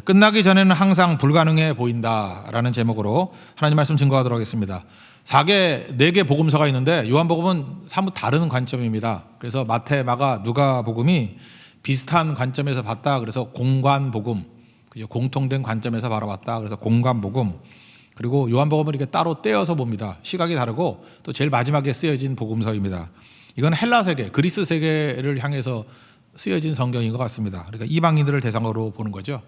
끝나기 전에는 항상 불가능해 보인다라는 제목으로 하나님 말씀 증거하도록 하겠습니다. 4개 복음서가 있는데 요한복음은 사뭇 다른 관점입니다. 그래서 마태, 마가, 누가 복음이 비슷한 관점에서 봤다. 그래서 공관복음, 공통된 관점에서 바라봤다. 그래서 공관복음. 그리고 요한복음을 이렇게 따로 떼어서 봅니다. 시각이 다르고 또 제일 마지막에 쓰여진 복음서입니다. 이건 헬라 세계, 그리스 세계를 향해서 쓰여진 성경인 것 같습니다. 그러니까 이방인들을 대상으로 보는 거죠.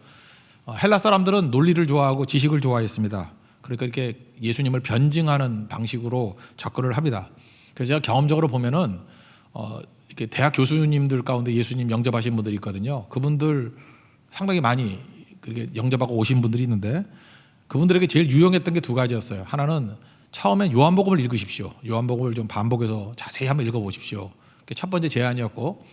헬라 사람들은 논리를 좋아하고 지식을 좋아했습니다. 그러니까 이렇게 예수님을 변증하는 방식으로 접근을 합니다. 그래서 제가 경험적으로 보면은 이렇게 대학 교수님들 가운데 예수님 영접하신 분들이 있거든요. 그분들 상당히 많이 그렇게 영접하고 오신 분들이 있는데 그분들에게 제일 유용했던 게 2가지였어요. 하나는 처음엔 요한복음을 읽으십시오. 요한복음을 좀 반복해서 자세히 한번 읽어보십시오. 그게 첫 번째 제안이었고,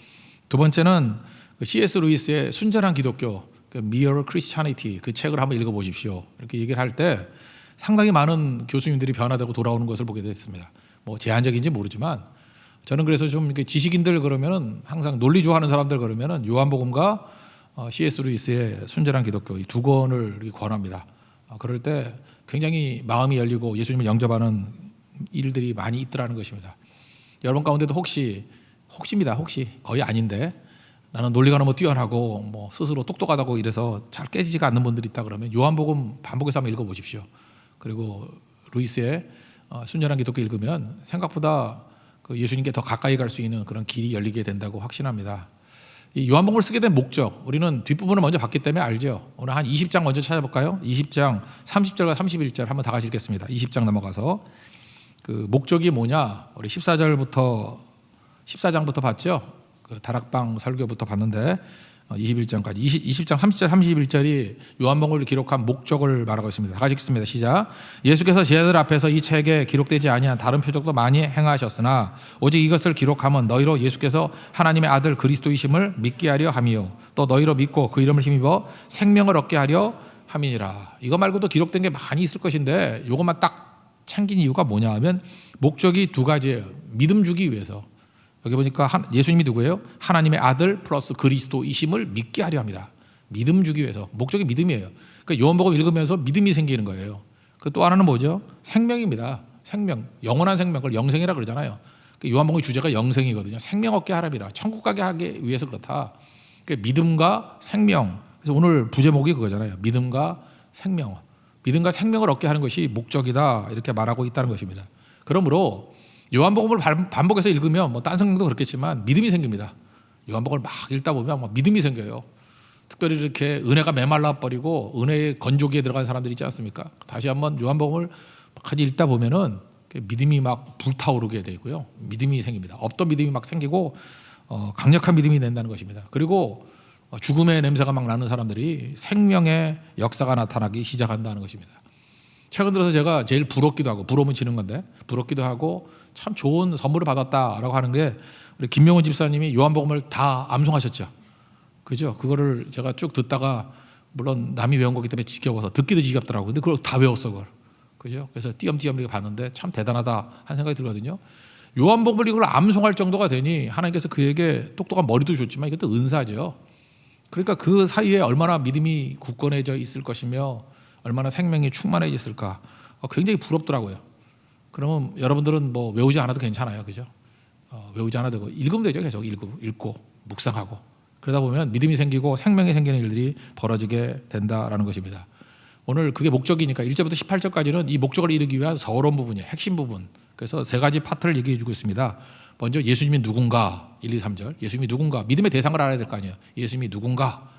2번째는 C.S. 루이스의 순전한 기독교, Mere Christianity, 그 책을 한번 읽어보십시오. 이렇게 얘기를 할 때 상당히 많은 교수님들이 변화되고 돌아오는 것을 보게 됐습니다. 뭐 제한적인지 모르지만 저는 그래서 좀 이렇게 지식인들 그러면은 항상 논리 좋아하는 사람들 그러면은 요한복음과 C.S. 루이스의 순전한 기독교 이 2권을 권합니다. 그럴 때 굉장히 마음이 열리고 예수님을 영접하는 일들이 많이 있더라는 것입니다. 여러분 가운데도 혹시입니다. 혹시 거의 아닌데 나는 논리가 너무 뛰어나고 뭐 스스로 똑똑하다고 이래서 잘 깨지지가 않는 분들이 있다 그러면 요한복음 반복해서 한번 읽어보십시오. 그리고 루이스의 순전한 기독교 읽으면 생각보다 그 예수님께 더 가까이 갈 수 있는 그런 길이 열리게 된다고 확신합니다. 이 요한복음을 쓰게 된 목적, 우리는 뒷부분을 먼저 봤기 때문에 알죠. 오늘 한 20장 먼저 찾아볼까요? 20장 30절과 31절 한번 다 같이 읽겠습니다. 20장 넘어가서 그 목적이 뭐냐? 우리 14장부터 봤죠. 그 다락방 설교부터 봤는데 21장까지 20장 30절 31절이 요한복음을 기록한 목적을 말하고 있습니다. 다 같이 읽습니다. 시작. 예수께서 제자들 앞에서 이 책에 기록되지 아니한 다른 표적도 많이 행하셨으나 오직 이것을 기록함은 너희로 예수께서 하나님의 아들 그리스도이심을 믿게 하려 함이요 또 너희로 믿고 그 이름을 힘입어 생명을 얻게 하려 함이니라. 이거 말고도 기록된 게 많이 있을 것인데 이것만 딱 챙긴 이유가 뭐냐 하면 목적이 2가지예요. 믿음 주기 위해서. 여기 보니까 예수님이 누구예요? 하나님의 아들 플러스 그리스도이심을 믿게 하려 합니다. 믿음 주기 위해서. 목적이 믿음이에요. 그러니까 요한복음 읽으면서 믿음이 생기는 거예요. 또 하나는 뭐죠? 생명입니다. 생명, 영원한 생명, 그걸 영생이라 그러잖아요. 요한복음의 주제가 영생이거든요. 생명 얻게 하랍이라. 천국 가게 하기 위해서 그렇다. 그러니까 믿음과 생명. 그래서 오늘 부제목이 그거잖아요. 믿음과 생명. 믿음과 생명을 얻게 하는 것이 목적이다. 이렇게 말하고 있다는 것입니다. 그러므로 요한복음을 반복해서 읽으면 뭐 딴 성경도 그렇겠지만 믿음이 생깁니다. 요한복음을 막 읽다 보면 막 믿음이 생겨요. 특별히 이렇게 은혜가 메말라 버리고 은혜의 건조기에 들어간 사람들이 있지 않습니까? 다시 한번 요한복음을 막 읽다 보면은 믿음이 막 불타오르게 되고요. 믿음이 생깁니다. 없던 믿음이 막 생기고 강력한 믿음이 된다는 것입니다. 그리고 죽음의 냄새가 막 나는 사람들이 생명의 역사가 나타나기 시작한다는 것입니다. 최근 들어서 제가 제일 부럽기도 하고, 부러우면 지는 건데 부럽기도 하고 참 좋은 선물을 받았다라고 하는 게 우리 김명훈 집사님이 요한복음을 다 암송하셨죠. 그죠? 그거를 제가 쭉 듣다가 물론 남이 외운 거기 때문에 지겨워서 듣기도 지겹더라고요. 근데 그걸 다 외웠어 그걸. 그죠? 그래서 띄엄띄엄 이렇게 봤는데 참 대단하다 하는 생각이 들거든요. 요한복음을 이걸 암송할 정도가 되니 하나님께서 그에게 똑똑한 머리도 줬지만 이것도 은사죠. 그러니까 그 사이에 얼마나 믿음이 굳건해져 있을 것이며 얼마나 생명이 충만해졌을까 굉장히 부럽더라고요. 그러면 여러분들은 뭐 외우지 않아도 괜찮아요. 그죠? 외우지 않아도 되고 읽으면 되죠. 계속 읽고 묵상하고 그러다 보면 믿음이 생기고 생명이 생기는 일들이 벌어지게 된다라는 것입니다. 오늘 그게 목적이니까 1절부터 18절까지는 이 목적을 이루기 위한 서론 부분이에요. 핵심 부분. 그래서 3가지 파트를 얘기해 주고 있습니다. 먼저 예수님이 누군가 1, 2, 3절 예수님이 누군가 믿음의 대상을 알아야 될 거 아니에요. 예수님이 누군가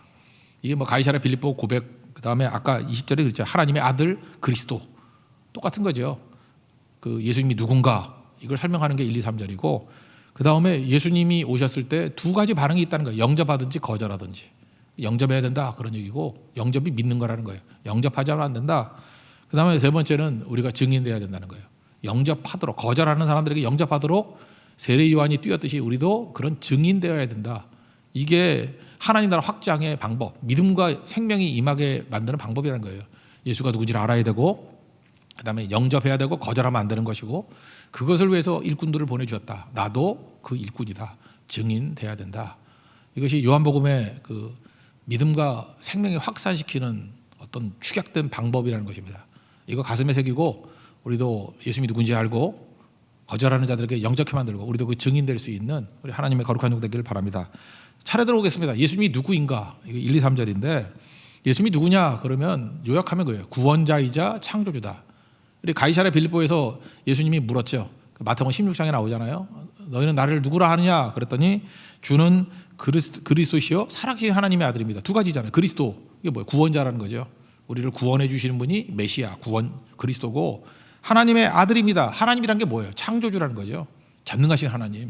이게 뭐 가이사랴 빌립보 고백 그 다음에 아까 20절에 그랬죠. 하나님의 아들 그리스도 똑같은 거죠. 그 예수님이 누군가 이걸 설명하는 게 1, 2, 3절이고 그 다음에 예수님이 오셨을 때 2가지 반응이 있다는 거예요. 영접하든지 거절하든지. 영접해야 된다 그런 얘기고 영접이 믿는 거라는 거예요. 영접하지 않으면 안 된다. 그 다음에 3번째는 우리가 증인돼야 된다는 거예요. 영접하도록 거절하는 사람들에게 영접하도록 세례 요한이 뛰었듯이 우리도 그런 증인되어야 된다. 이게 하나님 나라 확장의 방법, 믿음과 생명이 임하게 만드는 방법이라는 거예요. 예수가 누군지를 알아야 되고 그다음에 영접해야 되고 거절하면 안 되는 것이고 그것을 위해서 일꾼들을 보내주었다. 나도 그 일꾼이다. 증인돼야 된다. 이것이 요한복음의 그 믿음과 생명에 확산시키는 어떤 축약된 방법이라는 것입니다. 이거 가슴에 새기고 우리도 예수님이 누군지 알고 거절하는 자들에게 영접케 만들고 우리도 그 증인될 수 있는 우리 하나님의 거룩한 종 되기를 바랍니다. 차례 들어오겠습니다. 예수님이 누구인가? 이거 1, 2, 3절인데 예수님이 누구냐? 그러면 요약하면 그거예요. 구원자이자 창조주다. 우리 가이사랴 빌립보에서 예수님이 물었죠. 마태복음 16장에 나오잖아요. 너희는 나를 누구라 하느냐? 그랬더니 주는 그리스도시요 살아계신 하나님의 아들입니다. 두 가지잖아요. 그리스도 이게 뭐예요? 구원자라는 거죠. 우리를 구원해 주시는 분이 메시아 구원 그리스도고 하나님의 아들입니다. 하나님이란 게 뭐예요? 창조주라는 거죠. 전능하신 하나님.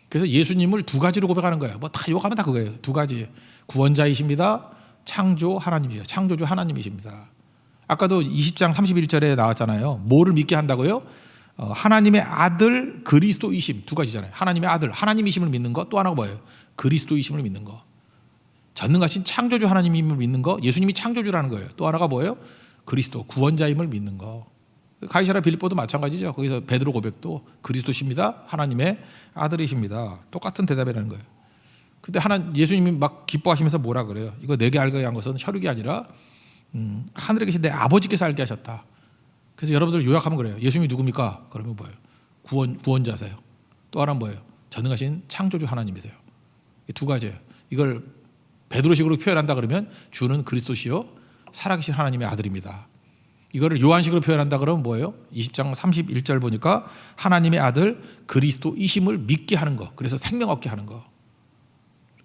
그래서 예수님을 두 가지로 고백하는 거예요. 뭐 다 요가면 다 그거예요. 두 가지. 구원자이십니다. 창조 하나님이시죠. 창조주 하나님이십니다. 아까도 20장 31절에 나왔잖아요. 뭐를 믿게 한다고요? 하나님의 아들 그리스도이심 두 가지잖아요. 하나님의 아들 하나님이심을 믿는 거 또 하나가 뭐예요? 그리스도이심을 믿는 거. 전능하신 창조주 하나님임을 믿는 거. 예수님이 창조주라는 거예요. 또 하나가 뭐예요? 그리스도 구원자임을 믿는 거. 가이사랴 빌립보도 마찬가지죠. 거기서 베드로 고백도 그리스도십니다. 하나님의 아들이십니다. 똑같은 대답이라는 거예요. 근데 예수님이 막 기뻐하시면서 뭐라 그래요? 이거 내게 알게 한 것은 혈육이 아니라 하늘에 계신 내 아버지께서 알게 하셨다. 그래서 여러분들 요약하면 그래요. 예수님이 누굽니까? 그러면 뭐예요? 구원자세요. 또 하나는 뭐예요? 전능하신 창조주 하나님이세요. 두 가지예요. 이걸 베드로식으로 표현한다 그러면 주는 그리스도시요 살아계신 하나님의 아들입니다. 이거를 요한식으로 표현한다 그러면 뭐예요? 20장 31절 보니까 하나님의 아들 그리스도이심을 믿게 하는 거. 그래서 생명 얻게 하는 거.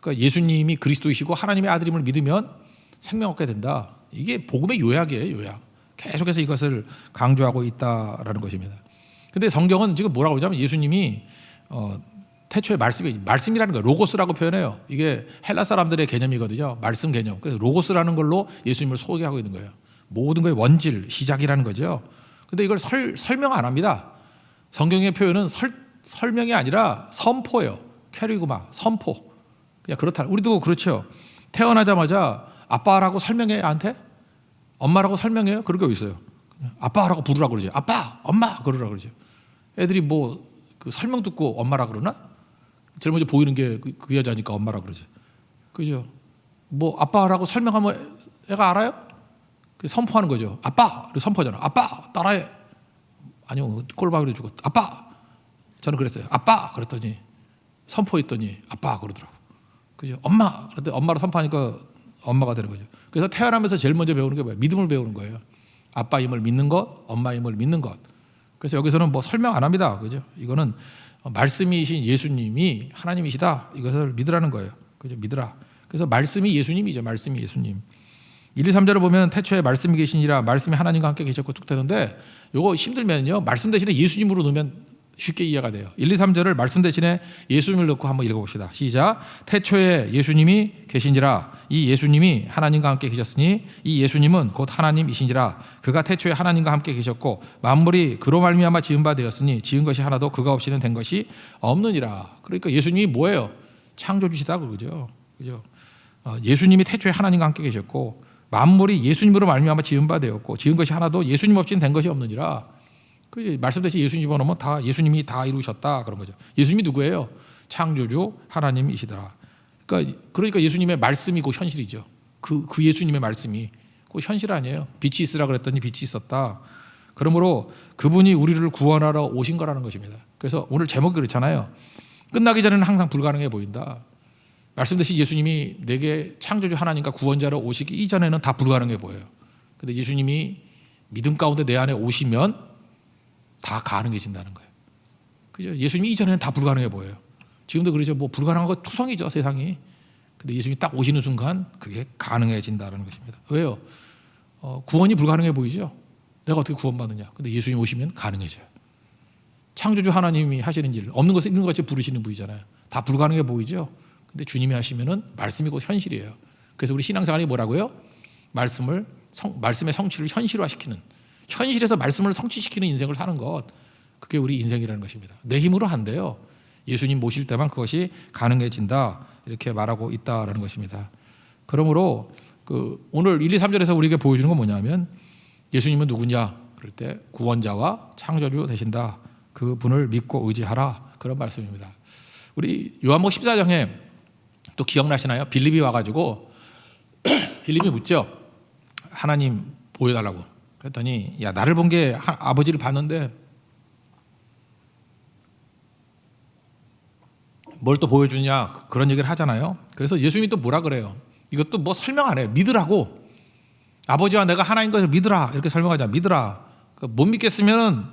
그러니까 예수님이 그리스도이시고 하나님의 아들임을 믿으면 생명 얻게 된다. 이게 복음의 요약이에요. 요약. 계속해서 이것을 강조하고 있다라는 것입니다. 근데 성경은 지금 뭐라고 하자면 예수님이 태초에 말씀이라는 거예요. 로고스라고 표현해요. 이게 헬라 사람들의 개념이거든요. 말씀 개념. 그래서 로고스라는 걸로 예수님을 소개하고 있는 거예요. 모든 거의 원질, 시작이라는 거죠. 근데 이걸 설명 안 합니다. 성경의 표현은 설명이 아니라 선포예요. 캐리그마, 선포. 그냥 그렇다. 우리도 그렇죠. 태어나자마자 아빠라고 설명해, 나한테? 엄마라고 설명해요? 그런 게 있어요. 아빠라고 부르라고 그러죠. 아빠, 엄마 그러라고 그러죠. 애들이 뭐 그 설명 듣고 엄마라 그러나? 제일 먼저 보이는 게 그 여자니까 엄마라 그러죠. 그죠? 뭐 아빠라고 설명하면 애가 알아요? 선포하는 거죠. 아빠! 선포잖아. 아빠! 따라해. 아니요. 꼴박이로 주고 아빠! 저는 그랬어요. 아빠! 그랬더니 선포했더니 아빠! 그러더라고. 그죠? 엄마! 그랬더니 엄마로 선포하니까 엄마가 되는 거죠. 그래서 태어나면서 제일 먼저 배우는 게 뭐예요? 믿음을 배우는 거예요. 아빠임을 믿는 것, 엄마임을 믿는 것. 그래서 여기서는 뭐 설명 안 합니다. 그죠? 이거는 말씀이신 예수님이 하나님이시다. 이것을 믿으라는 거예요. 그죠? 믿으라. 그래서 말씀이 예수님이죠. 말씀이 예수님. 1, 2, 3절을 보면 태초에 말씀이 계시니라 말씀이 하나님과 함께 계셨고 툭 되는데 요거 힘들면요. 말씀 대신에 예수님으로 넣으면 쉽게 이해가 돼요. 1, 2, 3절을 말씀 대신에 예수님을 넣고 한번 읽어봅시다. 시작. 태초에 예수님이 계시니라 이 예수님이 하나님과 함께 계셨으니 이 예수님은 곧 하나님이시니라 그가 태초에 하나님과 함께 계셨고 만물이 그로 말미암아 지은 바 되었으니 지은 것이 하나도 그가 없이는 된 것이 없느니라. 그러니까 예수님이 뭐예요? 창조주시다 그거죠. 그죠? 예수님이 태초에 하나님과 함께 계셨고 만물이 예수님으로 말미암아 지은 바 되었고 지은 것이 하나도 예수님 없이는 된 것이 없느니라. 그 말씀 대신 예수님 집어넣으면 다 예수님이 다 이루셨다 그런 거죠. 예수님이 누구예요? 창조주 하나님이시더라. 그러니까 예수님의 말씀이 곧 현실이죠. 그 예수님의 말씀이 곧 현실 아니에요. 빛이 있으라 그랬더니 빛이 있었다. 그러므로 그분이 우리를 구원하러 오신 거라는 것입니다. 그래서 오늘 제목이 그렇잖아요. 끝나기 전에는 항상 불가능해 보인다. 말씀 대신 예수님이 내게 창조주 하나님과 구원자로 오시기 이전에는 다 불가능해 보여요. 근데 예수님이 믿음 가운데 내 안에 오시면 다 가능해진다는 거예요. 그죠? 예수님이 이전에는 다 불가능해 보여요. 지금도 그러죠. 뭐 불가능한 거 투성이죠, 세상이. 근데 예수님이 딱 오시는 순간 그게 가능해진다는 것입니다. 왜요? 구원이 불가능해 보이죠? 내가 어떻게 구원받느냐? 근데 예수님 오시면 가능해져요. 창조주 하나님이 하시는 일, 없는 것을 있는 것 같이 부르시는 분이잖아요. 다 불가능해 보이죠? 근데 주님이 하시면은 말씀이 곧 현실이에요. 그래서 우리 신앙생활이 뭐라고요? 말씀의 성취를 현실화시키는, 현실에서 말씀을 성취시키는 인생을 사는 것, 그게 우리 인생이라는 것입니다. 내 힘으로 안 돼요. 예수님 모실 때만 그것이 가능해진다, 이렇게 말하고 있다라는 것입니다. 그러므로 오늘 1, 2, 3절에서 우리에게 보여주는 건 뭐냐면 예수님은 누구냐? 그럴 때 구원자와 창조주 되신다. 그 분을 믿고 의지하라. 그런 말씀입니다. 우리 요한복음 14장에 또 기억나시나요? 빌립이 와가지고 빌립이 묻죠. 하나님 보여달라고. 그랬더니 야 나를 본 게 아버지를 봤는데 뭘 또 보여주냐 그런 얘기를 하잖아요. 그래서 예수님이 또 뭐라 그래요. 이것도 뭐 설명 안 해요. 믿으라고. 아버지와 내가 하나인 것을 믿으라 이렇게 설명하자. 믿으라. 못 믿겠으면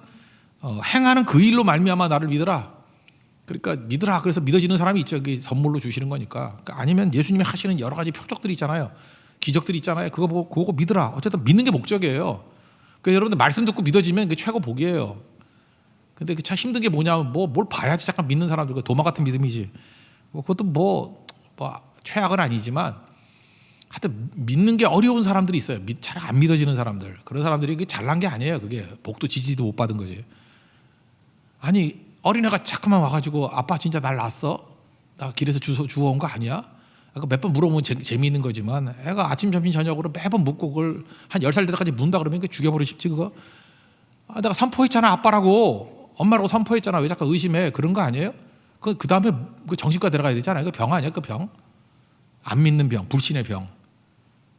행하는 그 일로 말미암아 나를 믿으라. 그러니까 믿으라. 그래서 믿어지는 사람이 있죠. 그게 선물로 주시는 거니까. 그러니까 아니면 예수님이 하시는 여러 가지 표적들이 있잖아요. 기적들이 있잖아요. 그거 믿으라. 어쨌든 믿는 게 목적이에요. 그러니까 여러분들 말씀 듣고 믿어지면 그게 최고 복이에요. 근데 참 힘든 게 뭐냐면 뭘 봐야지 잠깐 믿는 사람들. 도마 같은 믿음이지. 그것도 뭐 최악은 아니지만 하여튼 믿는 게 어려운 사람들이 있어요. 잘 안 믿어지는 사람들. 그런 사람들이 그게 잘난 게 아니에요. 그게 복도 지지도 못 받은 거지. 아니 어린애가 자꾸만 와가지고 아빠 진짜 날 낳았어? 나 길에서 주워온 거 아니야? 몇 번 물어보면 재미있는 거지만 애가 아침 점심 저녁으로 매번 묻고 그걸 한 10살 때까지 문다 그러면 죽여버리고 싶지 그거? 내가 선포했잖아 아빠라고 엄마라고 선포했잖아 왜 자꾸 의심해? 그런 거 아니에요? 그 다음에 정신과 들어가야 되잖아요. 그 병 아니야? 그 병? 안 믿는 병, 불신의 병.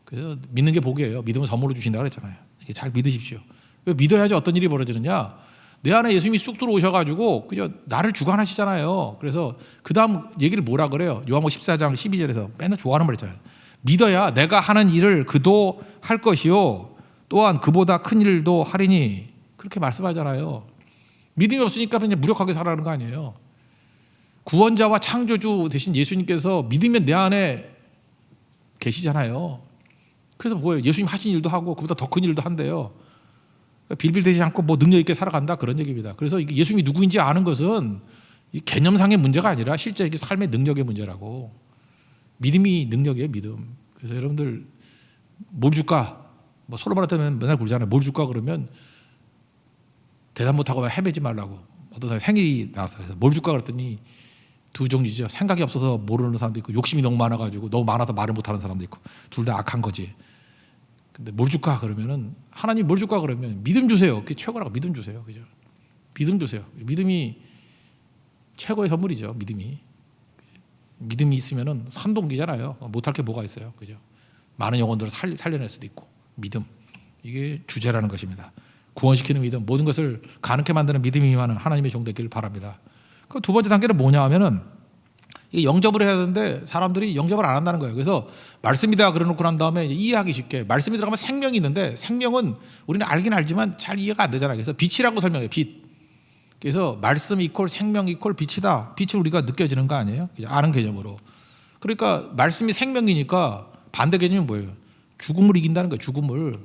그래서 믿는 게 복이에요. 믿음은 선물로 주신다고 그랬잖아요. 잘 믿으십시오. 믿어야지 어떤 일이 벌어지느냐? 내 안에 예수님이 쑥 들어오셔가지고 그저 나를 주관하시잖아요. 그래서 그 다음 얘기를 뭐라 그래요? 요한복음 14장 12절에서 맨날 좋아하는 말 있잖아요. 믿어야 내가 하는 일을 그도 할 것이요 또한 그보다 큰 일도 하리니 그렇게 말씀하잖아요. 믿음이 없으니까 그냥 무력하게 살아가는 거 아니에요. 구원자와 창조주 대신 예수님께서 믿으면 내 안에 계시잖아요. 그래서 뭐예요? 예수님 하신 일도 하고 그보다 더 큰 일도 한대요. 빌빌대지 않고 능력 있게 살아간다 그런 얘기입니다. 그래서 예수님이 누구인지 아는 것은 개념상의 문제가 아니라 실제 삶의 능력의 문제라고. 믿음이 능력이에요. 믿음. 그래서 여러분들 뭘 줄까? 솔로몬한테 맨날 굴잖아요. 뭘 줄까 그러면 대답 못하고 헤매지 말라고. 어떤 사람이 생일이 나와서 뭘 줄까 그랬더니 두 종류죠. 생각이 없어서 모르는 사람도 있고 욕심이 너무 많아가지고 너무 많아서 말을 못하는 사람도 있고 둘 다 악한 거지. 근데 뭘 줄까 그러면은 하나님 뭘 줄까 그러면 믿음 주세요. 그게 최고라고. 믿음 주세요. 그죠? 믿음 주세요. 믿음이 최고의 선물이죠. 믿음이 있으면은 선동기잖아요. 못할 게 뭐가 있어요. 그죠? 많은 영혼들을 살려낼 수도 있고 믿음 이게 주제라는 것입니다. 구원시키는 믿음, 모든 것을 가능케 만드는 믿음이 임하는 하나님의 종 되기를 바랍니다. 그 두 번째 단계는 뭐냐 하면은 이게 영접을 해야 되는데 사람들이 영접을 안 한다는 거예요. 그래서 말씀이다 그래놓고 난 다음에 이해하기 쉽게 말씀이 들어가면 생명이 있는데 생명은 우리는 알긴 알지만 잘 이해가 안 되잖아요. 그래서 빛이라고 설명해요. 빛. 그래서 말씀 이퀄 생명 이퀄 빛이다. 빛을 우리가 느껴지는 거 아니에요? 아는 개념으로. 그러니까 말씀이 생명이니까 반대 개념이 뭐예요? 죽음을 이긴다는 거예요. 죽음을.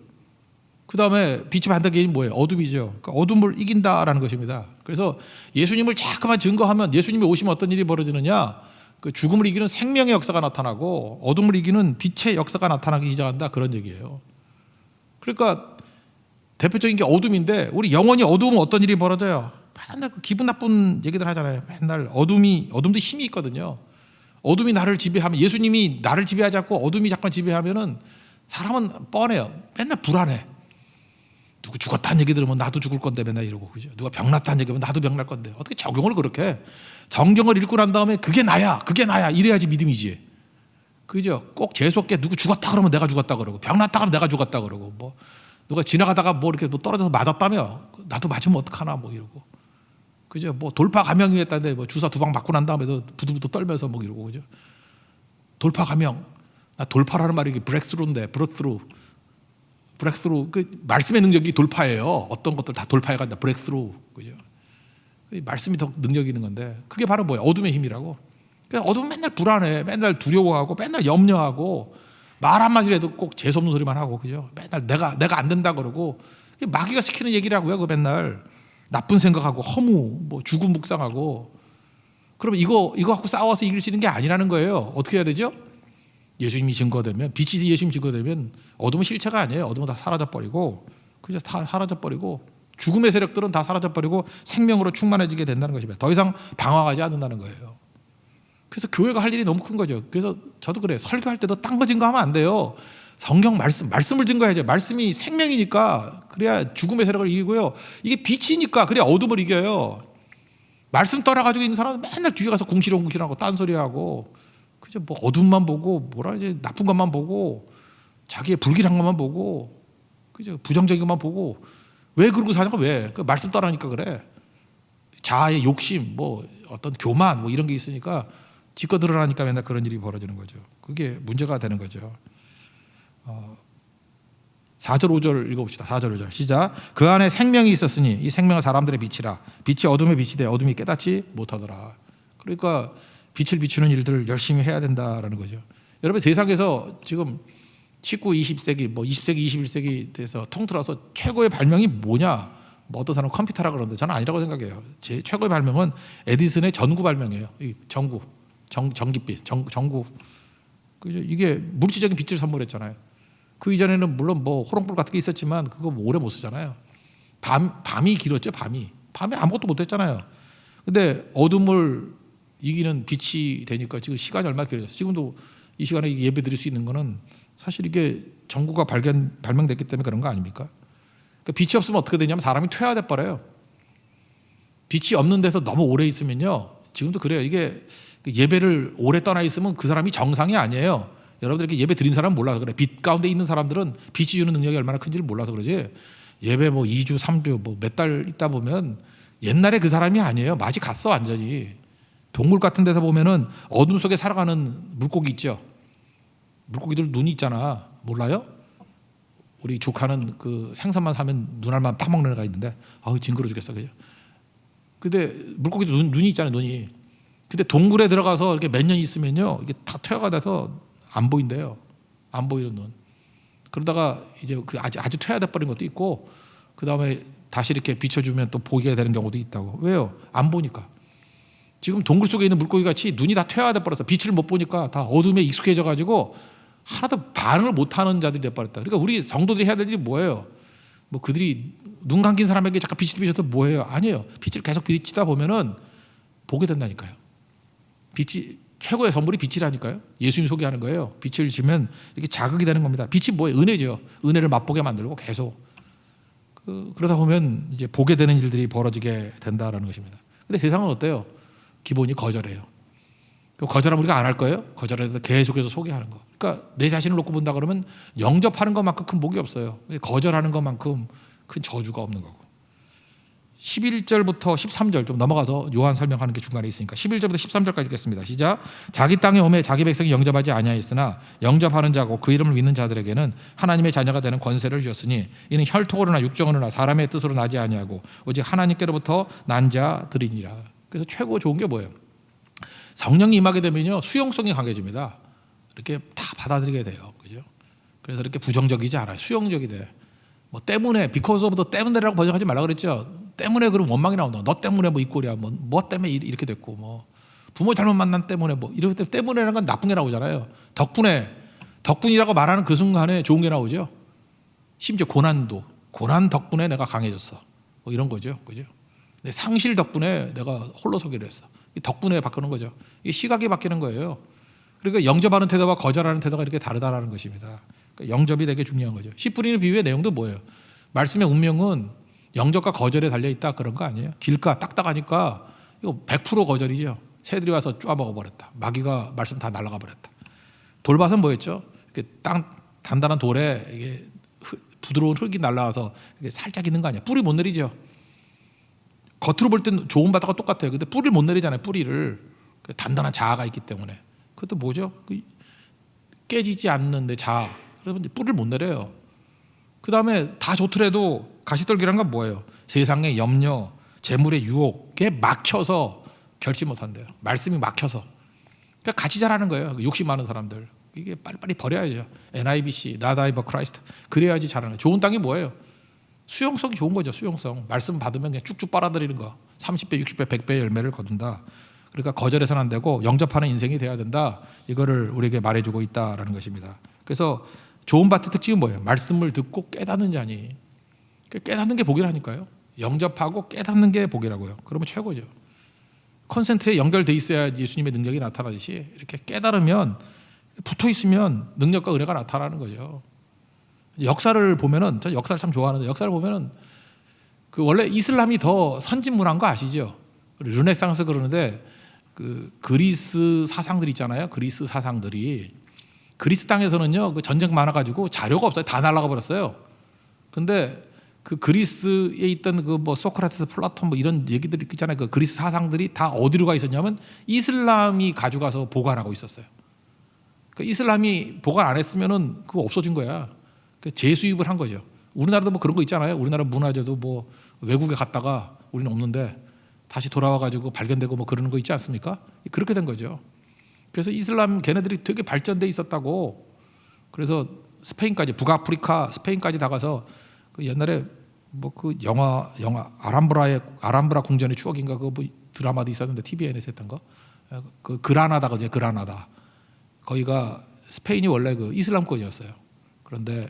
그 다음에 빛이 반대 개념이 뭐예요? 어둠이죠. 그러니까 어둠을 이긴다라는 것입니다. 그래서 예수님을 자꾸만 증거하면 예수님이 오시면 어떤 일이 벌어지느냐? 그 죽음을 이기는 생명의 역사가 나타나고 어둠을 이기는 빛의 역사가 나타나기 시작한다. 그런 얘기예요. 그러니까 대표적인 게 어둠인데 우리 영원히 어두우면 어떤 일이 벌어져요? 맨날 기분 나쁜 얘기들 하잖아요. 맨날 어둠도 힘이 있거든요. 어둠이 나를 지배하면 예수님이 나를 지배하지 않고 어둠이 잠깐 지배하면은 사람은 뻔해요. 맨날 불안해. 누구 죽었다는 얘기 들으면 나도 죽을 건데 맨날 이러고 그죠? 누가 병났다는 얘기하면 나도 병날 건데 어떻게 적용을 그렇게 해? 성경을 읽고 난 다음에 그게 나야 이래야지 믿음이지. 그죠? 꼭 재수없게 누구 죽었다 그러면 내가 죽었다 그러고 병났다 그러면 내가 죽었다 그러고 누가 지나가다가 이렇게 떨어져서 맞았다며 나도 맞으면 어떡하나 이러고 그죠? 돌파 감염이 했다는데 주사 2방 맞고 난 다음에도 부들부들 떨면서 이러고 그죠? 돌파 감염. 나 돌파라는 말이 브렉스루인데 브렉스루 그 말씀의 능력이 돌파예요. 어떤 것들 다 돌파해 간다. 브렉스루 그죠? 말씀이 더 능력이 있는 건데 그게 바로 뭐예요? 어둠의 힘이라고. 그러니까 어둠은 맨날 불안해, 맨날 두려워하고, 맨날 염려하고 말 한마디라도 꼭 재수없는 소리만 하고 그죠? 맨날 내가 안 된다 그러고 마귀가 시키는 얘기라고요. 그 맨날 나쁜 생각하고 허무 죽음 묵상하고 그러면 이거 갖고 싸워서 이길 수 있는 게 아니라는 거예요. 어떻게 해야 되죠? 예수님이 증거되면 빛이 예수님 증거되면 어둠은 실체가 아니에요. 어둠은 다 사라져버리고 그죠? 다 사라져버리고 죽음의 세력들은 다 사라져버리고 생명으로 충만해지게 된다는 것입니다. 더 이상 방황하지 않는다는 거예요. 그래서 교회가 할 일이 너무 큰 거죠. 그래서 저도 그래요. 설교할 때도 딴 거 증거하면 안 돼요. 성경 말씀을 증거해야죠. 말씀이 생명이니까 그래야 죽음의 세력을 이기고요. 이게 빛이니까 그래야 어둠을 이겨요. 말씀 떠나가지고 있는 사람은 맨날 뒤에 가서 궁시렁궁시렁하고 딴소리하고 그죠? 어둠만 보고 이제 나쁜 것만 보고 자기의 불길한 것만 보고, 그죠? 부정적인 것만 보고, 왜 그러고 사냐고, 왜? 그 말씀 따라하니까 그래. 자아의 욕심, 뭐 어떤 교만, 뭐 이런 게 있으니까 지껏 드러나니까 맨날 그런 일이 벌어지는 거죠. 그게 문제가 되는 거죠. 4절 5절 읽어봅시다. 4절 5절 시작. 그 안에 생명이 있었으니 이 생명은 사람들의 빛이라. 빛이 어둠에 빛이 돼 어둠이 깨닫지 못하더라. 그러니까 빛을 비추는 일들을 열심히 해야 된다라는 거죠. 여러분, 세상에서 지금 19, 20세기, 뭐 20세기, 21세기 돼서 통틀어서 최고의 발명이 뭐냐? 뭐 어떤 사람은 컴퓨터라 그러는데 저는 아니라고 생각해요. 제 최고의 발명은 에디슨의 전구 발명이에요. 이 전구, 전기빛, 전구. 그죠? 이게 물질적인 빛을 선물했잖아요. 그 이전에는 물론 뭐 호롱불 같은 게 있었지만 그거 오래 못 쓰잖아요. 밤이 길었죠. 밤에 아무것도 못 했잖아요. 근데 어둠을 이기는 빛이 되니까 지금 시간이 얼마나 길어졌어요. 지금도 이 시간에 예배 드릴 수 있는 거는 사실 이게 전구가 발명됐기 때문에 그런 거 아닙니까? 그러니까 빛이 없으면 어떻게 되냐면 사람이 퇴화돼 버려요. 빛이 없는 데서 너무 오래 있으면요. 지금도 그래요. 이게 예배를 오래 떠나 있으면 그 사람이 정상이 아니에요. 여러분들 예배 드린 사람은 몰라서 그래. 빛 가운데 있는 사람들은 빛이 주는 능력이 얼마나 큰지를 몰라서 그러지. 예배 뭐 2주, 3주, 뭐 몇 달 있다 보면 옛날에 그 사람이 아니에요. 맛이 갔어 완전히. 동굴 같은 데서 보면은 어둠 속에 살아가는 물고기 있죠. 물고기들 눈이 있잖아. 몰라요? 우리 조카는 그 생선만 사면 눈알만 파먹는 애가 있는데 아우 징그러 죽겠어. 그죠? 근데 물고기도 눈이 있잖아요. 눈이. 근데 동굴에 들어가서 이렇게 몇 년 있으면요. 이게 다 퇴화가 돼서 안 보인대요. 안 보이는 눈. 그러다가 이제 아주 퇴화돼 버린 것도 있고 그 다음에 다시 이렇게 비춰주면 또 보게 되는 경우도 있다고. 왜요? 안 보니까. 지금 동굴 속에 있는 물고기 같이 눈이 다 퇴화돼 버려서 빛을 못 보니까 다 어둠에 익숙해져 가지고 하나도 반응을 못하는 자들이 돼 버렸다. 그러니까 우리 성도들이 해야 될 일이 뭐예요? 뭐 그들이 눈 감긴 사람에게 잠깐 빛을 비춰서 뭐예요? 아니에요. 빛을 계속 비치다 보면은 보게 된다니까요. 빛이 최고의 선물이 빛이라니까요. 예수님이 소개하는 거예요. 빛을 지면 이렇게 자극이 되는 겁니다. 빛이 뭐예요? 은혜죠. 은혜를 맛보게 만들고 계속 그러다 보면 이제 보게 되는 일들이 벌어지게 된다라는 것입니다. 근데 세상은 어때요? 기본이 거절해요. 거절하면 우리가 안 할 거예요? 거절해서 계속해서 소개하는 거. 그러니까 내 자신을 놓고 본다 그러면 영접하는 것만큼 큰 복이 없어요. 거절하는 것만큼 큰 저주가 없는 거고. 11절부터 13절 좀 넘어가서 요한 설명하는 게 중간에 있으니까 11절부터 13절까지 읽겠습니다. 시작. 자기 땅에 오매 자기 백성이 영접하지 아니하였으나 영접하는 자고 그 이름을 믿는 자들에게는 하나님의 자녀가 되는 권세를 주었으니 이는 혈통으로나 육정으로나 사람의 뜻으로 나지 아니하고 오직 하나님께로부터 난 자들이니라. 그래서 최고 좋은 게 뭐예요? 성령이 임하게 되면요 수용성이 강해집니다. 이렇게 다 받아들이게 돼요. 그죠? 그래서 이렇게 부정적이지 않아요. 수용적이 돼. 뭐 때문에 because of the 때문에라고 번역하지 말라 그랬죠. 때문에 그럼 원망이 나온다. 너 때문에 뭐 이 꼴이야. 뭐 때문에 이렇게 됐고 뭐 부모 잘못 만난 때문에 뭐 이럴 때 때문에라는 건 나쁜 게 나오잖아요. 덕분이라고 말하는 그 순간에 좋은 게 나오죠. 심지어 고난 덕분에 내가 강해졌어. 뭐 이런 거죠. 그죠? 내 상실 덕분에 내가 홀로 서기로 했어. 덕분에 바꾸는 거죠. 이게 시각이 바뀌는 거예요. 그러니까 영접하는 태도와 거절하는 태도가 이렇게 다르다라는 것입니다. 그러니까 영접이 되게 중요한 거죠. 씨 뿌리는 비유의 내용도 뭐예요? 말씀의 운명은 영접과 거절에 달려있다 그런 거 아니에요? 길가 딱딱하니까 이거 100% 거절이죠. 새들이 와서 쪼아먹어 버렸다. 마귀가 말씀 다 날아가 버렸다. 돌밭은 뭐였죠? 이렇게 단단한 돌에 이게 부드러운 흙이 날아와서 이게 살짝 있는 거 아니야? 뿌리 못 내리죠. 겉으로 볼 땐 좋은 바다가 똑같아요. 근데 뿌리를 못 내리잖아요. 뿌리를 단단한 자아가 있기 때문에. 그것도 뭐죠? 깨지지 않는데 자아. 그러면 뿌리를 못 내려요. 그 다음에 다 좋더라도 가시떨기란 건 뭐예요? 세상의 염려, 재물의 유혹에 막혀서 결심 못한대요. 말씀이 막혀서. 그러니까 같이 자라는 거예요. 욕심 많은 사람들. 이게 빨리빨리 버려야죠. NIBC, Not I but Christ. 그래야지 자라는 거예요. 좋은 땅이 뭐예요? 수용성이 좋은 거죠. 수용성. 말씀 받으면 그냥 쭉쭉 빨아들이는 거. 30배, 60배, 100배의 열매를 거둔다. 그러니까 거절해서는 안 되고 영접하는 인생이 돼야 된다. 이거를 우리에게 말해주고 있다라는 것입니다. 그래서 좋은 밭의 특징이 뭐예요? 말씀을 듣고 깨닫는 자니. 깨닫는 게 복이라니까요. 영접하고 깨닫는 게 복이라고요. 그러면 최고죠. 컨센트에 연결돼 있어야 예수님의 능력이 나타나듯이 이렇게 깨달으면 붙어 있으면 능력과 은혜가 나타나는 거죠. 역사를 보면은 저 역사를 참 좋아하는데 역사를 보면은 그 원래 이슬람이 더 선진 문화인 거 아시죠? 르네상스 그러는데 그 그리스 사상들 있잖아요. 그리스 사상들이 그리스 땅에서는요, 그 전쟁 많아가지고 자료가 없어요. 다 날아가 버렸어요. 근데 그 그리스에 있던 그 뭐 소크라테스, 플라톤 뭐 이런 얘기들이 있잖아요. 그 그리스 사상들이 다 어디로 가 있었냐면 이슬람이 가져가서 보관하고 있었어요. 그 이슬람이 보관 안 했으면은 그거 없어진 거야. 그 재수입을 한 거죠. 우리나라도 뭐 그런 거 있잖아요. 우리나라 문화재도 뭐 외국에 갔다가 우리는 없는데 다시 돌아와가지고 발견되고 뭐 그러는 거 있지 않습니까? 그렇게 된 거죠. 그래서 이슬람 걔네들이 되게 발전돼 있었다고. 그래서 스페인까지, 북아프리카 스페인까지 나가서 그 옛날에 뭐 그 영화 아람브라 궁전의 추억인가 그 뭐 드라마도 있었는데 TVN에서 했던 거, 그 그라나다거든요. 그라나다. 거기가 스페인이 원래 그 이슬람권이었어요. 그런데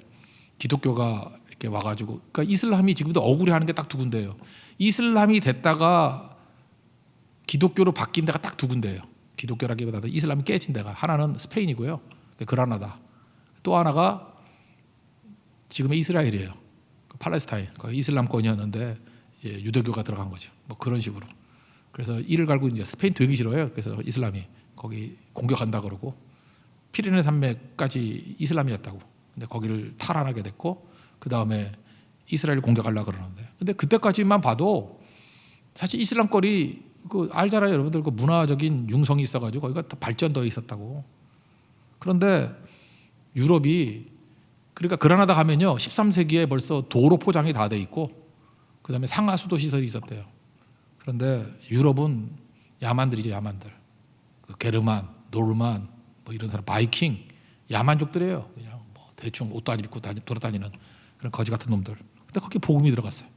기독교가 이렇게 와가지고, 그러니까 이슬람이 지금도 억울해하는 게 딱 두 군데예요. 이슬람이 됐다가 기독교로 바뀐 데가 딱 두 군데예요. 기독교라기보다도 이슬람이 깨진 데가 하나는 스페인이고요, 그라나다. 또 하나가 지금의 이스라엘이에요. 팔레스타인, 거기 이슬람권이었는데 이제 유대교가 들어간 거죠. 뭐 그런 식으로. 그래서 이를 갈고 이제 스페인 되기 싫어요. 그래서 이슬람이 거기 공격한다 그러고, 피레네 산맥까지 이슬람이었다고. 근데 거기를 탈환하게 됐고, 그 다음에 이스라엘 공격하려고 그러는데, 근데 그때까지만 봐도 사실 이슬람권이 그 알잖아요, 여러분들. 그 문화적인 융성이 있어가지고 거기가 더 발전되어 있었다고. 그런데 유럽이, 그러니까 그라나다 가면요 13세기에 벌써 도로 포장이 다 돼 있고 그 다음에 상하수도 시설이 있었대요. 그런데 유럽은 야만들이죠. 야만들. 그 게르만, 노르만 뭐 이런 사람, 바이킹, 야만족들이에요. 그냥 뭐 대충 옷도 안 입고 돌아다니는 그런 거지 같은 놈들. 근데 거기 복음이 들어갔어요.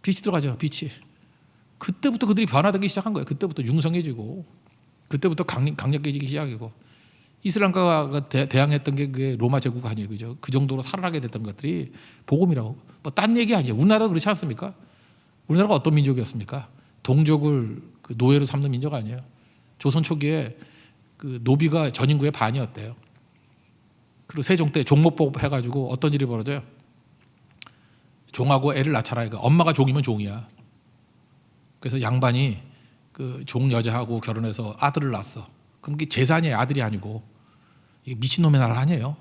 빛이 들어가죠. 빛이. 그때부터 그들이 변화되기 시작한 거예요. 그때부터 융성해지고, 그때부터 강력해지기 시작이고, 이슬람과가 대항했던 게 그게 로마 제국 아니에요, 그죠? 그 정도로 살아나게 됐던 것들이 복음이라고. 뭐 딴 얘기 아니죠. 우리나라도 그렇지 않습니까? 우리나라가 어떤 민족이었습니까? 동족을 그 노예로 삼는 민족 아니에요. 조선 초기에 그 노비가 전 인구의 반이었대요. 그리고 세종 때 종목법 해가지고 어떤 일이 벌어져요? 종하고 애를 낳잖아요. 엄마가 종이면 종이야. 그래서 양반이 그 종 여자하고 결혼해서 아들을 낳았어. 그럼 그게 재산이에요. 아들이 아니고. 이게 미친놈의 나라 아니에요.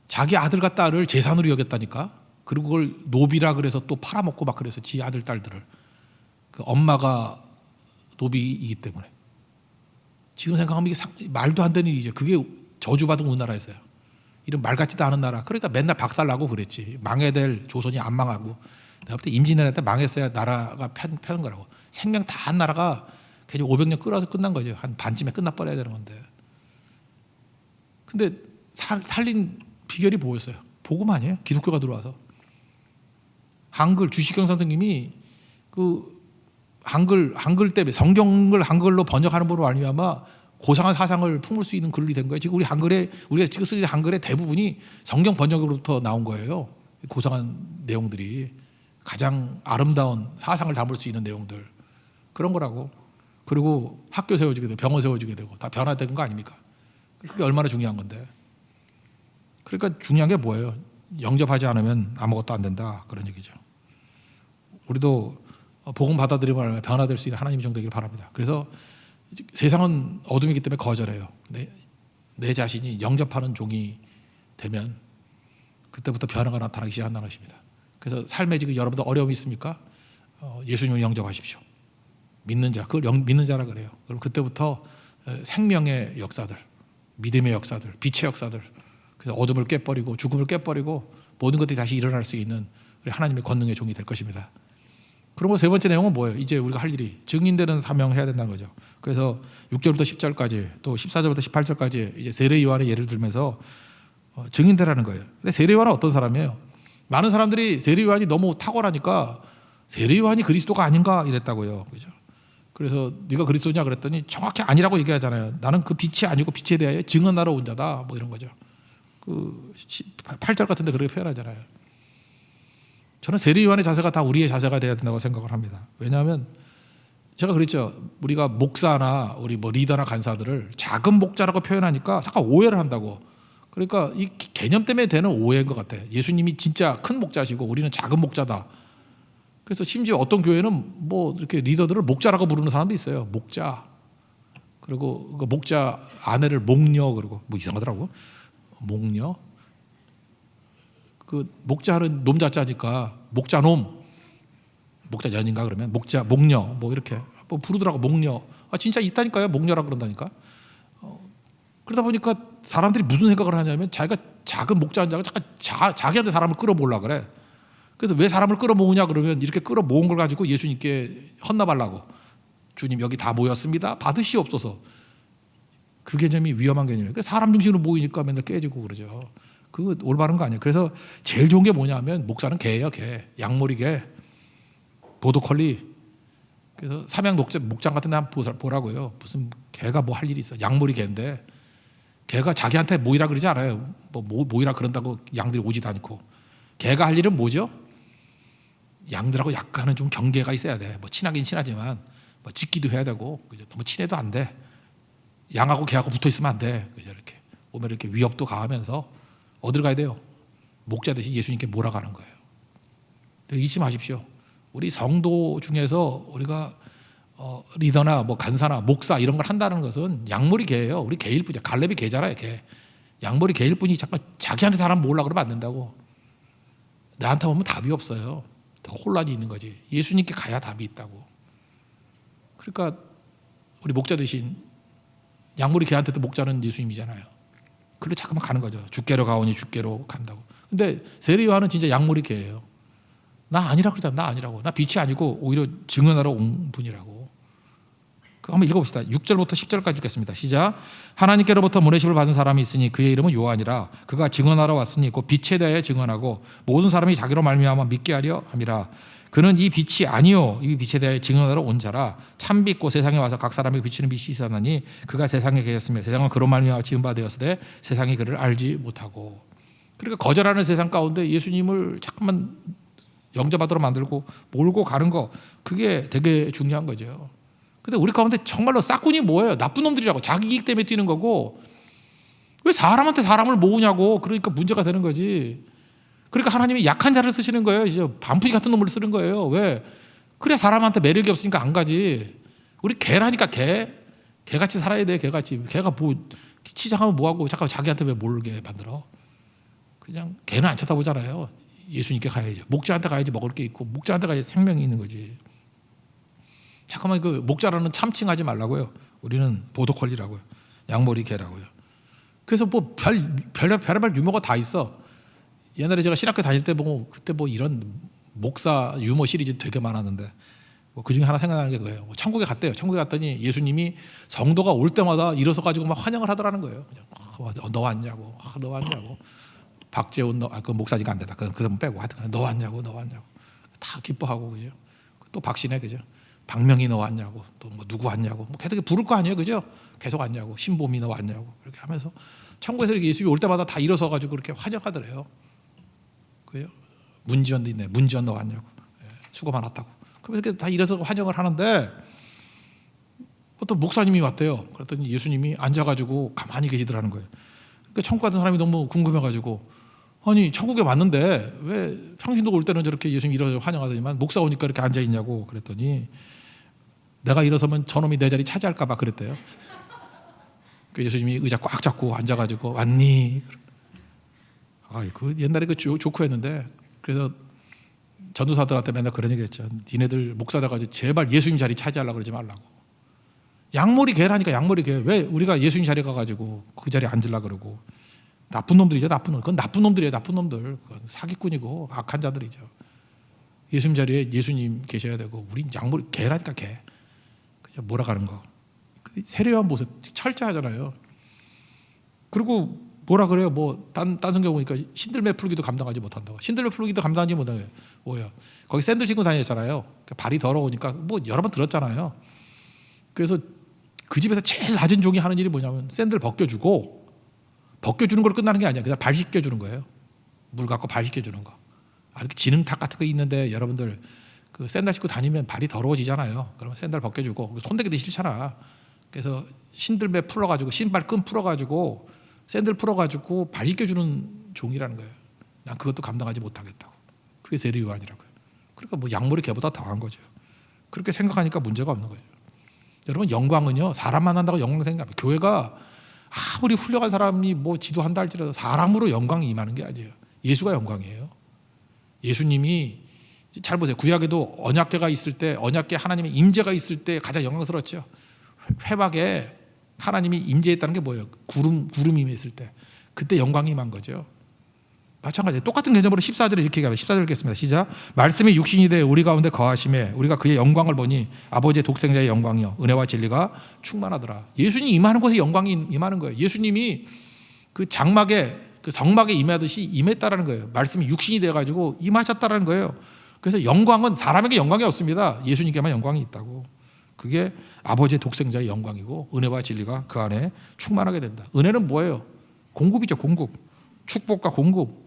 자기 아들과 딸을 재산으로 여겼다니까. 그리고 그걸 노비라 그래서 또 팔아먹고 막 그래서 지 아들 딸들을. 그 엄마가 노비이기 때문에. 지금 생각하면 이게 말도 안 되는 일이죠. 그게 저주받은 우리나라였어요. 이런 말 같지도 않은 나라. 그러니까 맨날 박살나고 그랬지. 망해야 될 조선이 안 망하고. 내가 볼 때 임진왜란 때 망했어야 나라가 펴는 거라고. 생명 다 한 나라가 괜히 500년 끌어서 끝난 거죠. 한 반쯤에 끝나버려야 되는 건데. 근데 살린 비결이 뭐였어요? 복음 아니에요? 기독교가 들어와서. 한글, 주식경 선생님이 그 한글 때문에 성경을 한글로 번역하는 분으로 말미암아 고상한 사상을 품을 수 있는 글이 된 거예요. 지금 우리가 지금 쓰는 한글의 대부분이 성경 번역으로부터 나온 거예요. 고상한 내용들이 가장 아름다운 사상을 담을 수 있는 내용들, 그런 거라고. 그리고 학교 세워지게 되고 병원 세워지게 되고 다 변화된 거 아닙니까? 그게 얼마나 중요한 건데. 그러니까 중요한 게 뭐예요? 영접하지 않으면 아무것도 안 된다, 그런 얘기죠. 우리도 복음 받아들이면 변화될 수 있는 하나님의 종 되기를 바랍니다. 그래서 세상은 어둠이기 때문에 거절해요. 근데 내 자신이 영접하는 종이 되면 그때부터 변화가 나타나기 시작한다는 것입니다. 그래서 삶에 지금 여러분들 어려움이 있습니까? 예수님을 영접하십시오. 믿는 자, 그걸 믿는 자라 그래요. 그럼 그때부터 생명의 역사들, 믿음의 역사들, 빛의 역사들, 그래서 어둠을 깨버리고 죽음을 깨버리고 모든 것들이 다시 일어날 수 있는 우리 하나님의 권능의 종이 될 것입니다. 그리고 세 번째 내용은 뭐예요? 이제 우리가 할 일이 증인되는 사명해야 된다는 거죠. 그래서 6절부터 10절까지 또 14절부터 18절까지 이제 세례 요한의 예를 들면서 증인되라는 거예요. 근데 세례 요한은 어떤 사람이에요? 많은 사람들이 세례 요한이 너무 탁월하니까 세례 요한이 그리스도가 아닌가 이랬다고요. 그죠? 그래서 네가 그리스도냐 그랬더니 정확히 아니라고 얘기하잖아요. 나는 그 빛이 아니고 빛에 대하여 증언하러 온 자다, 뭐 이런 거죠. 그 8절 같은데 그렇게 표현하잖아요. 저는 세례 요한의 자세가 다 우리의 자세가 돼야 된다고 생각을 합니다. 왜냐하면 제가 그랬죠. 우리가 목사나 우리 뭐 리더나 간사들을 작은 목자라고 표현하니까 잠깐 오해를 한다고. 그러니까 이 개념 때문에 되는 오해인 것 같아요. 예수님이 진짜 큰 목자시고 우리는 작은 목자다. 그래서 심지어 어떤 교회는 뭐 이렇게 리더들을 목자라고 부르는 사람도 있어요. 목자. 그리고 그 목자 아내를 목녀, 그러고 뭐 이상하더라고. 목녀. 그 목자는 놈자자니까 목자놈, 목자년인가 그러면 목자 목녀 뭐 이렇게 뭐 부르더라고. 목녀. 아 진짜 있다니까요. 목녀라 그런다니까. 그러다 보니까 사람들이 무슨 생각을 하냐면 자기가 작은 목자인 자가 자기한테 사람을 끌어모으려고 그래. 그래서 왜 사람을 끌어모으냐 그러면 이렇게 끌어모은 걸 가지고 예수님께 헌납하려고. 주님 여기 다 모였습니다. 받으시옵소서. 그 개념이 위험한 개념이에요. 그래서 사람 중심으로 모이니까 맨날 깨지고 그러죠. 그거 올바른 거 아니에요. 그래서 제일 좋은 게 뭐냐면 목사는 개예요. 개. 양머리 개. 보더컬리. 그래서 삼양 목장 같은 데 한번 보라고요. 무슨 개가 뭐 할 일이 있어. 양머리 개인데 개가 자기한테 모이라 그러지 않아요. 모이라 그런다고 양들이 오지도 않고. 개가 할 일은 뭐죠? 양들하고 약간은 좀 경계가 있어야 돼. 뭐 친하긴 친하지만 뭐 짖기도 해야 되고, 그죠? 너무 친해도 안 돼. 양하고 개하고 붙어 있으면 안 돼. 그죠? 이렇게 오면 이렇게 위협도 가하면서 어디로 가야 돼요? 목자 대신 예수님께 몰아가는 거예요. 잊지 마십시오. 우리 성도 중에서 우리가 리더나 뭐 간사나 목사 이런 걸 한다는 것은 양머리 개예요. 우리 개일 뿐이야. 갈렙이 개잖아요. 개. 양머리 개일 뿐이 자꾸 자기한테 사람 모으려고 그러면 안 된다고. 나한테 오면 답이 없어요. 더 혼란이 있는 거지. 예수님께 가야 답이 있다고. 그러니까 우리 목자 대신 양머리 개한테도 목자는 예수님이잖아요. 그걸로 자꾸만 가는 거죠. 주께로 가오니 주께로 간다고. 근데 세례 요한은 진짜 양머리 개예요. 나 아니라 그러잖아. 나 아니라고. 나 빛이 아니고 오히려 증언하러 온 분이라고. 한번 읽어봅시다. 6절부터 10절까지 읽겠습니다. 시작. 하나님께로부터 문해십을 받은 사람이 있으니 그의 이름은 요한이라. 그가 증언하러 왔으니 곧 빛에 대하여 증언하고 모든 사람이 자기로 말미암아 믿게 하려 함이라. 그는 이 빛이 아니요 이 빛에 대하여 증언하러 온 자라. 참빛 곧 세상에 와서 각 사람에게 비치는 빛이 있었나니 그가 세상에 계셨으며 세상은 그로 말미암아 지은 바 되었으되 세상이 그를 알지 못하고. 그러니까 거절하는 세상 가운데 예수님을 자꾸만 영접하도록 만들고 몰고 가는 거, 그게 되게 중요한 거죠. 근데 우리 가운데 정말로 싹군이 뭐예요? 나쁜 놈들이라고. 자기 이익 때문에 뛰는 거고. 왜 사람한테 사람을 모으냐고. 그러니까 문제가 되는 거지. 그러니까 하나님이 약한 자를 쓰시는 거예요. 이제 반푼이 같은 놈을 쓰는 거예요. 왜? 그래 사람한테 매력이 없으니까 안 가지. 우리 개라니까 개. 개같이 살아야 돼. 개같이. 개가 뭐 치장하면 뭐하고 잠깐 자기한테 왜 모르게 만들어. 그냥 개는 안 쳐다보잖아요. 예수님께 가야죠. 목자한테 가야지 먹을 게 있고 목자한테 가야지 생명이 있는 거지. 잠깐만 그 목자라는 참칭하지 말라고요. 우리는 보더컬리라고요. 양머리 개라고요. 그래서 뭐 별의별 유머가 다 있어. 옛날에 제가 신학교 다닐 때 보고 그때 뭐 이런 목사 유머 시리즈 되게 많았는데 뭐 그중에 하나 생각나는 게 그거예요. 뭐 천국에 갔대요. 천국에 갔더니 예수님이 성도가 올 때마다 일어서 가지고 막 환영을 하더라는 거예요. 그냥 너 왔냐고, 너 왔냐고. 박재훈 그 목사니까 안 되다. 그럼 빼고 하여튼 너 왔냐고, 너 왔냐고. 다 기뻐하고 그죠. 또 박신혜 그죠. 박명희 너 왔냐고, 또 뭐 누구 왔냐고, 뭐 계속 부를 거 아니에요, 그죠? 계속 왔냐고, 신보미 너 왔냐고 이렇게 하면서 천국에서 이렇게 예수님이 올 때마다 다 일어서 가지고 그렇게 환영하더래요. 그죠? 문지연도 있네, 문지연 너 왔냐고, 수고 많았다고. 그래서 이렇게 다 일어서 환영을 하는데 어떤 목사님이 왔대요. 그랬더니 예수님이 앉아가지고 가만히 계시더라는 거예요. 그러니까 천국 같은 사람이 너무 궁금해가지고 아니 천국에 왔는데 왜 평신도 올 때는 저렇게 예수님이 일어서 환영하더니만 목사 오니까 이렇게 앉아 있냐고 그랬더니 내가 일어서면 저놈이 내 자리 차지할까 봐 그랬대요. 그 예수님이 의자 꽉 잡고 앉아가지고 왔니? 그 옛날에 그 조크였는데 그래서 전도사들한테 맨날 그런 얘기했죠. 니네들 목사 돼가지고 제발 예수님 자리 차지하려고 그러지 말라고. 양머리 개라니까. 양머리 개. 왜 우리가 예수님 자리에 가가지고 그 자리에 앉으려고 그러고. 나쁜 놈들이죠. 나쁜 놈들. 그건 나쁜 놈들이에요. 나쁜 놈들. 그건 사기꾼이고 악한 자들이죠. 예수님 자리에 예수님 계셔야 되고 우린 양머리 개라니까 개. 그냥 몰아가는 거. 세례요한 보세요. 철저하잖아요. 그리고 뭐라 그래요? 뭐 딴 성경 보니까 신들매 풀기도 감당하지 못한다고. 신들매 풀기도 감당하지 못해요. 뭐야? 거기 샌들 신고 다녔잖아요. 발이 더러우니까 뭐 여러 번 들었잖아요. 그래서 그 집에서 제일 낮은 종이 하는 일이 뭐냐면 샌들 벗겨주고, 벗겨주는 걸로 끝나는 게 아니야. 그냥 발 씻겨주는 거예요. 물 갖고 발 씻겨주는 거. 이렇게 지능탁 같은 거 있는데 여러분들 그 샌들 신고 다니면 발이 더러워지잖아요. 그러면 샌들 벗겨주고 손대기도 싫잖아. 그래서 신들매 풀어가지고 신발 끈 풀어가지고 샌들 풀어가지고 발 씻겨주는 종이라는 거예요. 난 그것도 감당하지 못하겠다고. 그게 세례 요한이라고요. 그러니까 뭐 양머리 개보다 더한 거죠. 그렇게 생각하니까 문제가 없는 거죠. 여러분, 영광은요, 사람 만난다고 영광 생각합니다. 교회가 아무리 훌륭한 사람이 뭐 지도한다 할지라도 사람으로 영광이 임하는 게 아니에요. 예수가 영광이에요. 예수님이 잘 보세요. 구약에도 언약궤가 있을 때, 언약궤 하나님의 임재가 있을 때 가장 영광스럽죠. 회막에 하나님이 임재했다는 게 뭐예요? 구름이 임했을 때, 그때 영광이 임한 거죠. 마찬가지예요. 똑같은 개념으로 14절에 이렇게 얘기합니다. 14절 읽겠습니다. 시작. 말씀이 육신이 되어 우리 가운데 거하심에 우리가 그의 영광을 보니 아버지의 독생자의 영광이요 은혜와 진리가 충만하더라. 예수님이 임하는 곳에 영광이 임하는 거예요. 예수님이 그 장막에, 그 성막에 임하듯이 임했다라는 거예요. 말씀이 육신이 되어가지고 임하셨다라는 거예요. 그래서 영광은 사람에게 영광이 없습니다. 예수님께만 영광이 있다고. 그게 아버지의 독생자의 영광이고 은혜와 진리가 그 안에 충만하게 된다. 은혜는 뭐예요? 공급이죠. 공급. 축복과 공급.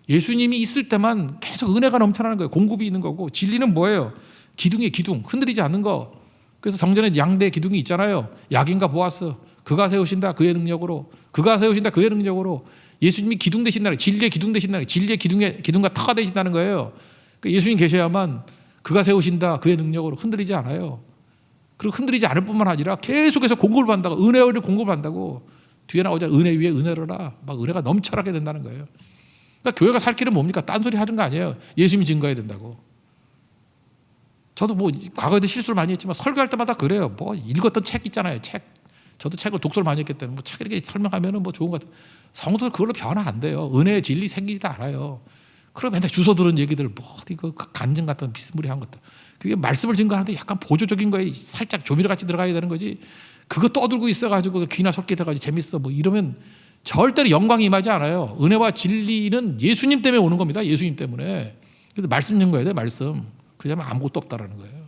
예수님이 있을 때만 계속 은혜가 넘쳐나는 거예요. 공급이 있는 거고. 진리는 뭐예요? 기둥이에요. 기둥. 흔들리지 않는 거. 그래서 성전에 양대 기둥이 있잖아요. 야긴과 보아스. 그가 세우신다 그의 능력으로. 그가 세우신다 그의 능력으로. 예수님이 기둥 되신다는 거예요. 진리의 기둥 되신다는 거예요. 진리의 기둥과 터가 되신다는 거예요. 그러니까 예수님 계셔야만 그가 세우신다 그의 능력으로 흔들리지 않아요. 그리고 흔들리지 않을 뿐만 아니라 계속해서 공급을 받는다고. 은혜를 공급을 한다고. 뒤에 나오자 은혜 위에 은혜로라. 막 은혜가 넘쳐나게 된다는 거예요. 그러니까 교회가 살 길은 뭡니까? 딴소리 하는 거 아니에요. 예수님이 증거해야 된다고. 저도 뭐 과거에도 실수를 많이 했지만 설교할 때마다 그래요. 뭐 읽었던 책 있잖아요. 책. 저도 책을 독서를 많이 했기 때문에 뭐 책 이렇게 설명하면은 뭐 좋은 것 같아요. 성도들 그걸로 변화 안 돼요. 은혜의 진리 생기지도 않아요. 그럼 맨날 주워 들은 얘기들 뭐 이거 간증 같은 비스무리한 것들. 그게 말씀을 증거하는데 약간 보조적인 거에 살짝 조미료 같이 들어가야 되는 거지. 그거 떠들고 있어가지고 귀나 속게 돼가지고 재밌어 뭐 이러면 절대로 영광이 임하지 않아요. 은혜와 진리는 예수님 때문에 오는 겁니다. 예수님 때문에. 그래서 말씀 증거해야 돼요. 말씀. 그러면 아무것도 없다라는 거예요.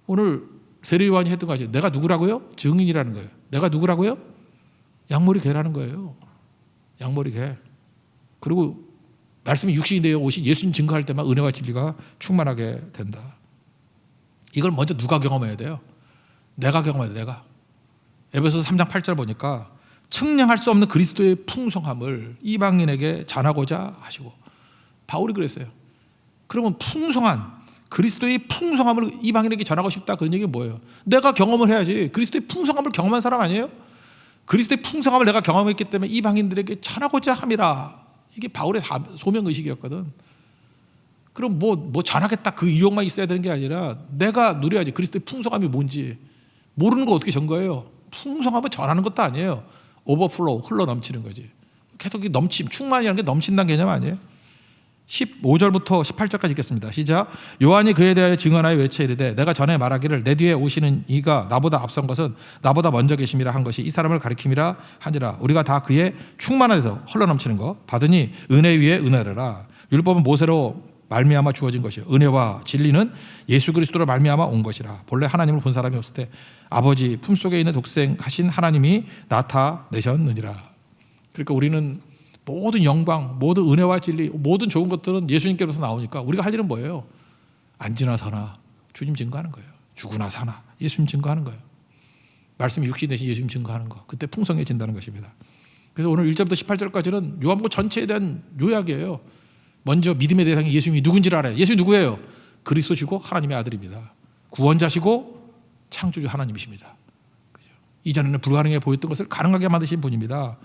오늘 세례요한이 했던 거죠. 내가 누구라고요? 증인이라는 거예요. 내가 누구라고요? 양머리 개라는 거예요. 양머리 개. 그리고 말씀이 육신이 되어 오신 예수님 증거할 때만 은혜와 진리가 충만하게 된다. 이걸 먼저 누가 경험해야 돼요? 내가 경험해야 돼. 내가. 에베소서 3장 8절 보니까 측량할 수 없는 그리스도의 풍성함을 이방인에게 전하고자 하시고. 바울이 그랬어요. 그러면 풍성한 그리스도의 풍성함을 이방인에게 전하고 싶다. 그런 얘기가 뭐예요? 내가 경험을 해야지. 그리스도의 풍성함을 경험한 사람 아니에요? 그리스도의 풍성함을 내가 경험했기 때문에 이방인들에게 전하고자 함이라. 이게 바울의 소명의식이었거든. 그럼 뭐 전하겠다 그 유혹만 있어야 되는 게 아니라 내가 누려야지. 그리스도의 풍성함이 뭔지 모르는 거 어떻게 전거해요? 풍성함을 전하는 것도 아니에요. 오버플로우, 흘러 넘치는 거지. 계속 넘침, 충만이라는 게 넘친다는 개념 아니에요? 15절부터 18절까지 읽겠습니다. 시작. 요한이 그에 대하여 증언하여 외쳐 이르되 내가 전에 말하기를 내 뒤에 오시는 이가 나보다 앞선 것은 나보다 먼저 계심이라 한 것이 이 사람을 가리킴이라 하니라. 우리가 다 그의 충만해서 흘러 넘치는 것 받으니 은혜 위에 은혜라. 율법은 모세로 말미암아 주어진 것이요 은혜와 진리는 예수 그리스도로 말미암아 온 것이라. 본래 하나님을 본 사람이 없을 때 아버지 품속에 있는 독생하신 하나님이 나타내셨느니라. 그러니까 우리는 모든 영광, 모든 은혜와 진리, 모든 좋은 것들은 예수님께로서 나오니까 우리가 할 일은 뭐예요? 앉으나 서나 주님 증거하는 거예요. 죽으나 사나 예수님 증거하는 거예요. 말씀이 육신 대신 예수님 증거하는 거. 그때 풍성해진다는 것입니다. 그래서 오늘 1절부터 18절까지는 요한복음 전체에 대한 요약이에요. 먼저 믿음의 대상이 예수님이 누군지를 알아요. 예수님이 누구예요? 그리스도시고 하나님의 아들입니다. 구원자시고 창조주 하나님이십니다. 이전에는 불가능해 보였던 것을 가능하게 만드신 분입니다.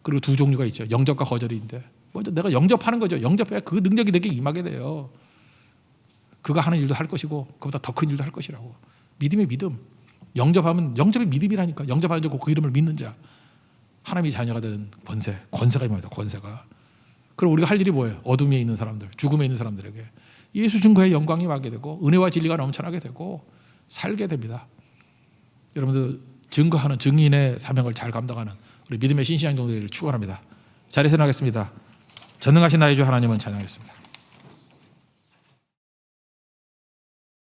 그리고 두 종류가 있죠. 영접과 거절인데 먼저 내가 영접하는 거죠. 영접해야 그 능력이 내게 임하게 돼요. 그가 하는 일도 할 것이고 그보다 더 큰 일도 할 것이라고. 믿음의 믿음. 영접하면 영접의 믿음이라니까. 영접하는 자 그 이름을 믿는 자. 하나님의 자녀가 되는 권세가 임합니다. 권세가. 그럼 우리가 할 일이 뭐예요? 어둠에 있는 사람들, 죽음에 있는 사람들에게 예수 증거의 영광이 임하게 되고 은혜와 진리가 넘쳐나게 되고 살게 됩니다. 여러분들 증거하는 증인의 사명을 잘 감당하는 우리 믿음의 신실한 종들을 축원합니다. 자리에서 나가겠습니다. 전능하신 나의 주 하나님은 찬양하겠습니다.